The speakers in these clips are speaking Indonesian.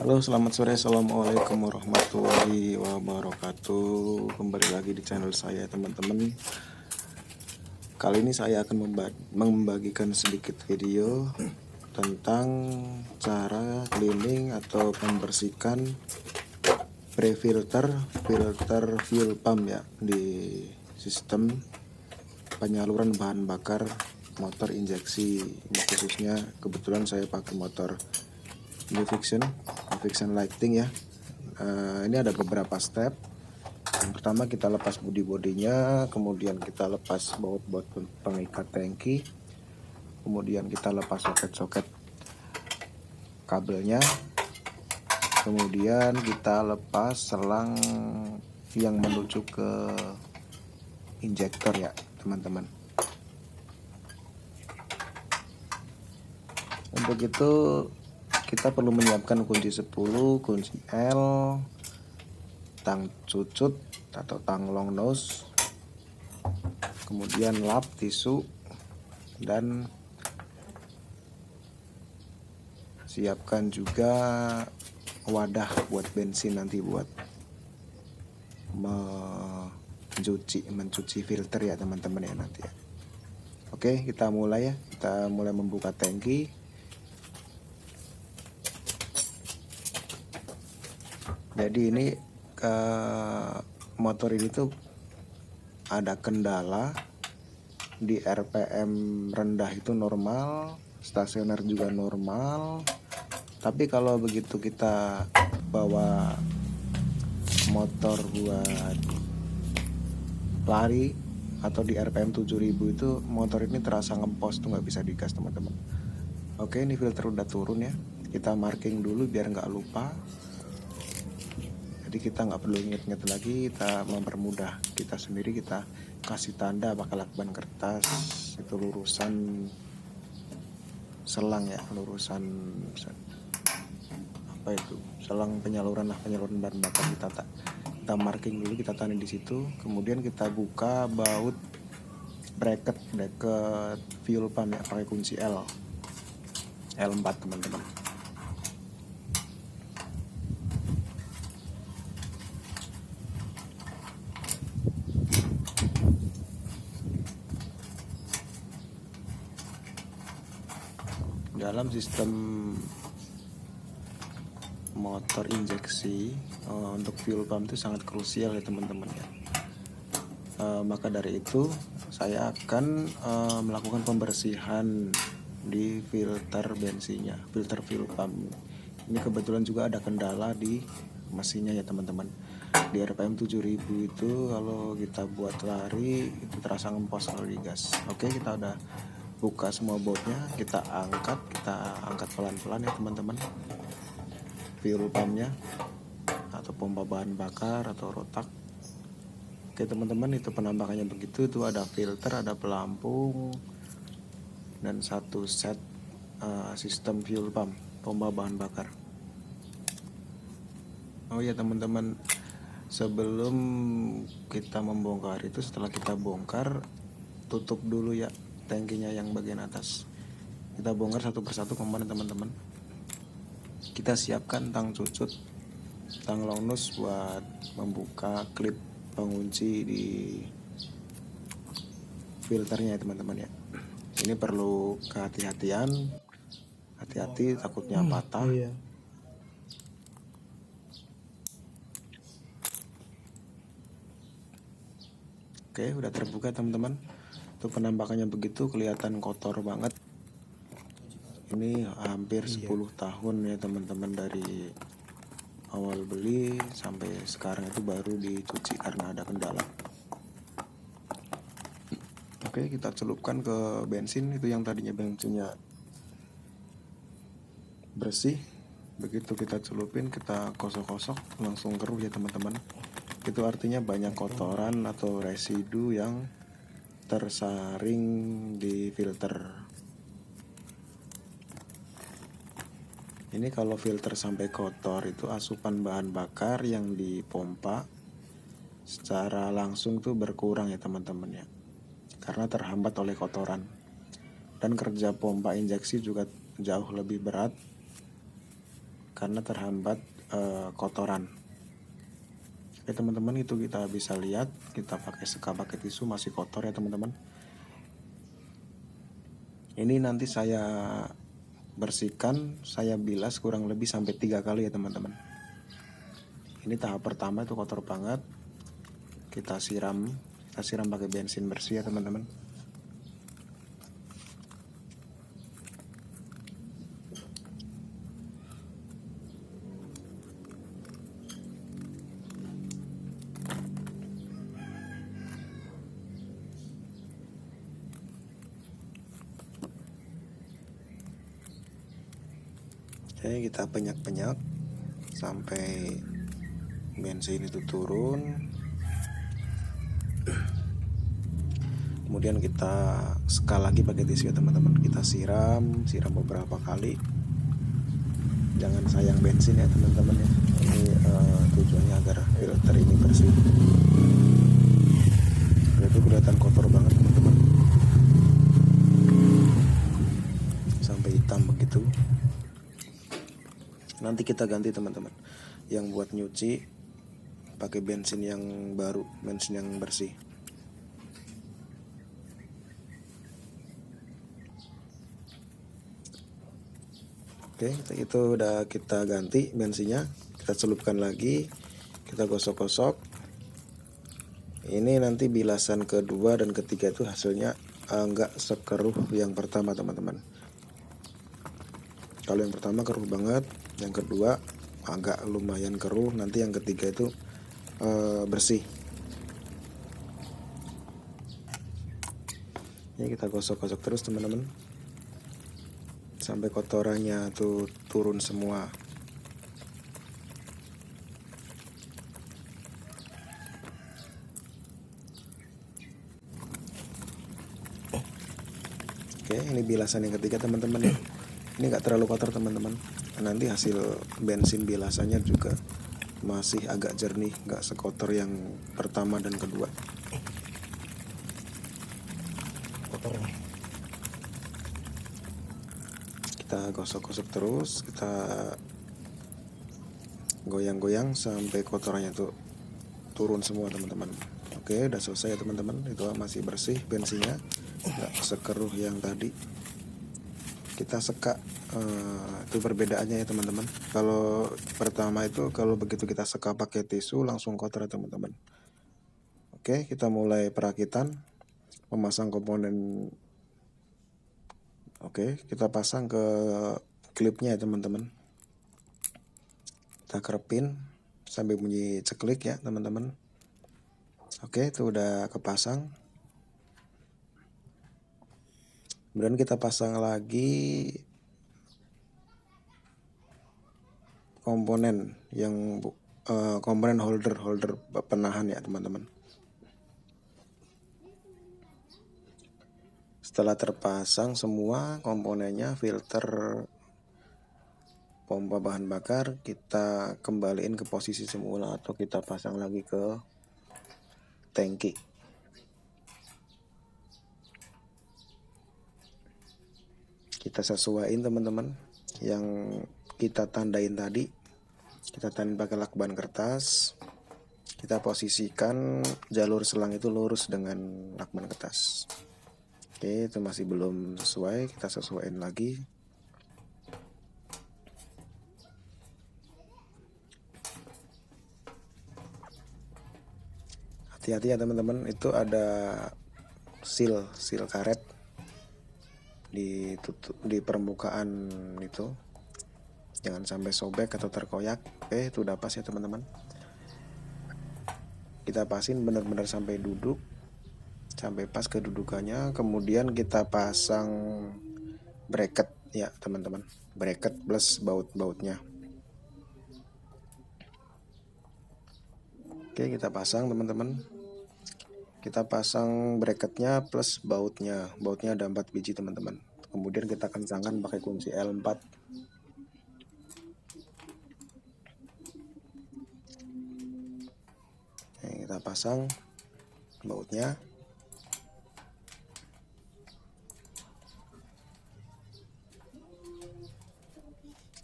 Halo, selamat sore. Assalamualaikum warahmatullahi wabarakatuh. Kembali lagi di channel saya, teman-teman. Kali ini saya akan membagikan sedikit video tentang cara cleaning atau membersihkan pre-filter fuel pump ya di sistem penyaluran bahan bakar motor injeksi. Ini khususnya kebetulan saya pakai motor New Fiction Lighting ya. Ini ada beberapa step. Yang pertama kita lepas bodinya, kemudian kita lepas baut pengikat tangki, kemudian kita lepas soket-soket kabelnya, kemudian kita lepas selang yang menuju ke injektor ya teman-teman. Untuk itu kita perlu menyiapkan kunci 10, kunci L, tang cucut atau tang long nose, kemudian lap, tisu, dan siapkan juga wadah buat bensin nanti buat mencuci filter ya teman-teman ya nanti ya. Oke, kita mulai ya. Kita mulai membuka tangki. Jadi ini motor ini tuh ada kendala di RPM rendah itu normal, stasioner juga normal. Tapi kalau begitu kita bawa motor buat lari atau di RPM 7000 itu motor ini terasa ngempos tuh, nggak bisa digas teman-teman. Oke, ini filter udah turun ya. Kita marking dulu biar nggak lupa. Jadi kita nggak perlu inget-inget lagi, kita mempermudah kita sendiri, kita kasih tanda pakai lakban kertas. Itu lurusan selang ya, lurusan apa itu, selang penyaluran bahan bakar. Kita marking dulu, kita tanda di situ. Kemudian kita buka baut bracket fuel pump ya pakai kunci L4 teman-teman. Dalam sistem motor injeksi untuk fuel pump itu sangat krusial ya teman-teman ya. Maka dari itu saya akan melakukan pembersihan di filter bensinnya, filter fuel pump. Ini kebetulan juga ada kendala di mesinnya ya teman-teman. Di RPM 7000 itu kalau kita buat lari itu terasa ngempos kalau digas. Oke, kita udah buka semua bautnya, kita angkat pelan-pelan ya teman-teman fuel pumpnya atau pompa bahan bakar atau rotak. Oke teman-teman, itu penampakannya begitu. Itu ada filter, ada pelampung, dan satu set sistem fuel pump, pompa bahan bakar. Oh ya teman-teman, sebelum kita membongkar itu, setelah kita bongkar, tutup dulu ya tangkinya yang bagian atas. Kita bongkar satu persatu kemarin teman-teman. Kita siapkan tang cucut, tang long nose buat membuka klip pengunci di filternya ya teman-teman ya. Ini perlu kehati-hatian, hati-hati takutnya patah. Iya. Oke, udah terbuka teman-teman. Itu penampakannya begitu, kelihatan kotor banget. Ini hampir 10 tahun ya teman-teman, dari awal beli sampai sekarang itu baru dicuci karena ada kendala. Oke, kita celupkan ke bensin. Itu yang tadinya bensinnya bersih, begitu kita celupin, kita kosok-kosok, langsung keruh ya teman-teman. Itu artinya banyak kotoran atau residu yang tersaring di filter. Ini kalau filter sampai kotor itu asupan bahan bakar yang dipompa secara langsung tuh berkurang ya teman-teman ya, karena terhambat oleh kotoran. Dan kerja pompa injeksi juga jauh lebih berat karena terhambat kotoran. Oke teman-teman, itu kita bisa lihat kita pakai tisu masih kotor ya teman-teman. Ini nanti saya bersihkan, saya bilas kurang lebih sampai 3 kali ya teman-teman. Ini tahap pertama itu kotor banget. Kita siram pakai bensin bersih ya teman-teman. Oke, kita penyak-penyak sampai bensin itu turun. Kemudian kita sekal lagi pakai tisu ya teman-teman. Kita siram beberapa kali. Jangan sayang bensin ya teman-teman ya. Ini tujuannya agar filter ini bersih. Itu kelihatan kotor banget teman-teman. Sampai hitam begitu. Nanti kita ganti teman-teman. Yang buat nyuci pakai bensin yang baru, bensin yang bersih. Oke, itu udah kita ganti bensinnya. Kita celupkan lagi, kita gosok-gosok. Ini nanti bilasan kedua dan ketiga itu hasilnya enggak sekeruh yang pertama teman-teman. Kalau yang pertama keruh banget, yang kedua agak lumayan keruh, nanti yang ketiga itu bersih. Ini kita gosok-gosok terus teman-teman sampai kotorannya tuh turun semua. Oke, ini bilasan yang ketiga teman-teman ya. Ini nggak terlalu kotor teman-teman. Nanti hasil bensin bilasannya juga masih agak jernih, nggak sekotor yang pertama dan kedua. Kotor. Kita gosok-gosok terus, kita goyang-goyang sampai kotorannya tuh turun semua teman-teman. Oke, udah selesai ya teman-teman. Itu masih bersih bensinnya, nggak sekeruh yang tadi. Kita sekak, itu perbedaannya ya teman-teman. Kalau pertama itu kalau begitu kita sekak pakai tisu langsung kotor ya teman-teman. Oke, kita mulai perakitan, memasang komponen. Oke, kita pasang ke klipnya ya teman-teman. Kita kerepin sampai bunyi ceklik ya teman-teman. Oke, itu udah kepasang. Kemudian kita pasang lagi komponen yang komponen holder penahan ya teman-teman. Setelah terpasang semua komponennya, filter, pompa bahan bakar, kita kembaliin ke posisi semula atau kita pasang lagi ke tangki. Kita sesuaiin teman-teman yang kita tandain tadi. Kita tandain pakai lakban kertas. Kita posisikan jalur selang itu lurus dengan lakban kertas. Oke, itu masih belum sesuai, kita sesuaiin lagi. Hati-hati ya teman-teman, itu ada seal karet di permukaan itu. Jangan sampai sobek atau terkoyak. Oke, itu udah pas ya teman-teman. Kita pasin benar-benar sampai duduk, sampai pas kedudukannya. Kemudian kita pasang bracket ya teman-teman, bracket plus baut-bautnya. Oke, kita pasang teman-teman. Kita pasang bracketnya plus bautnya. Bautnya ada 4 biji teman-teman. Kemudian kita kencangkan pakai kunci L4. Oke, kita pasang bautnya.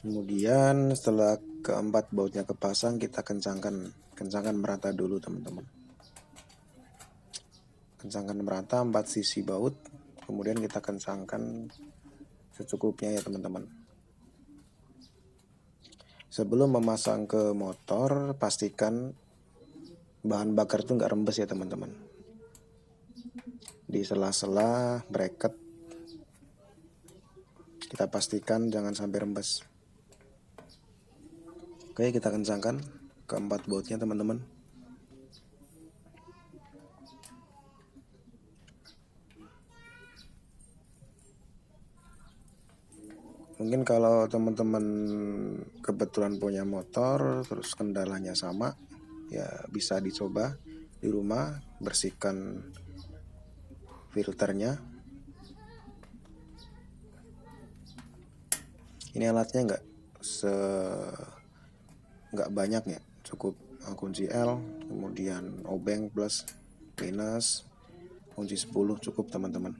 Kemudian setelah keempat bautnya kepasang, kita kencangkan merata dulu teman-teman. Kencangkan merata 4 sisi baut, kemudian kita kencangkan secukupnya ya teman-teman. Sebelum memasang ke motor, pastikan bahan bakar itu nggak rembes ya teman-teman. Di sela-sela bracket kita pastikan jangan sampai rembes. Oke, kita kencangkan keempat bautnya teman-teman. Mungkin kalau teman-teman kebetulan punya motor terus kendalanya sama, ya bisa dicoba di rumah, bersihkan filternya. Ini alatnya nggak banyak ya, cukup kunci L, kemudian obeng plus minus, kunci 10 cukup teman-teman.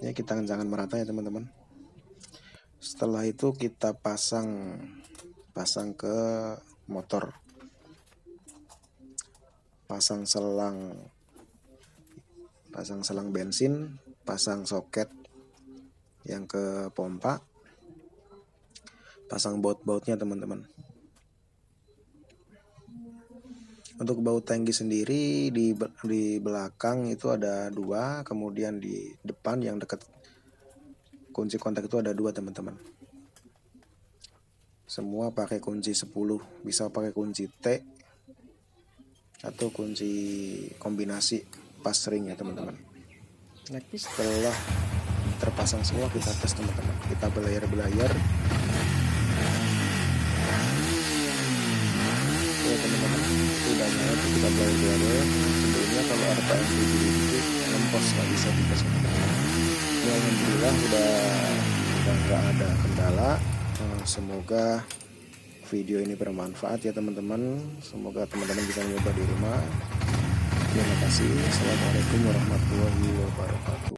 Ya, kita kencangkan merata ya teman-teman. Setelah itu kita pasang ke motor, pasang selang bensin, pasang soket yang ke pompa, pasang baut-bautnya teman-teman. Untuk baut tangki sendiri di belakang itu ada 2, kemudian di depan yang dekat kunci kontak itu ada 2 teman-teman. Semua pakai kunci 10, bisa pakai kunci T atau kunci kombinasi pas ring ya teman-teman. Nah, setelah terpasang semua, kita tes teman-teman, kita belayar. Ya teman-teman, itu udah nyala, kita belayar. Sebelumnya kalau RPM 7 itu ngempos, nggak bisa dites teman-teman. Ya, alhamdulillah udah nggak ada kendala. Semoga video ini bermanfaat ya teman-teman. Semoga teman-teman bisa mencoba di rumah. Terima kasih. Assalamualaikum warahmatullahi wabarakatuh.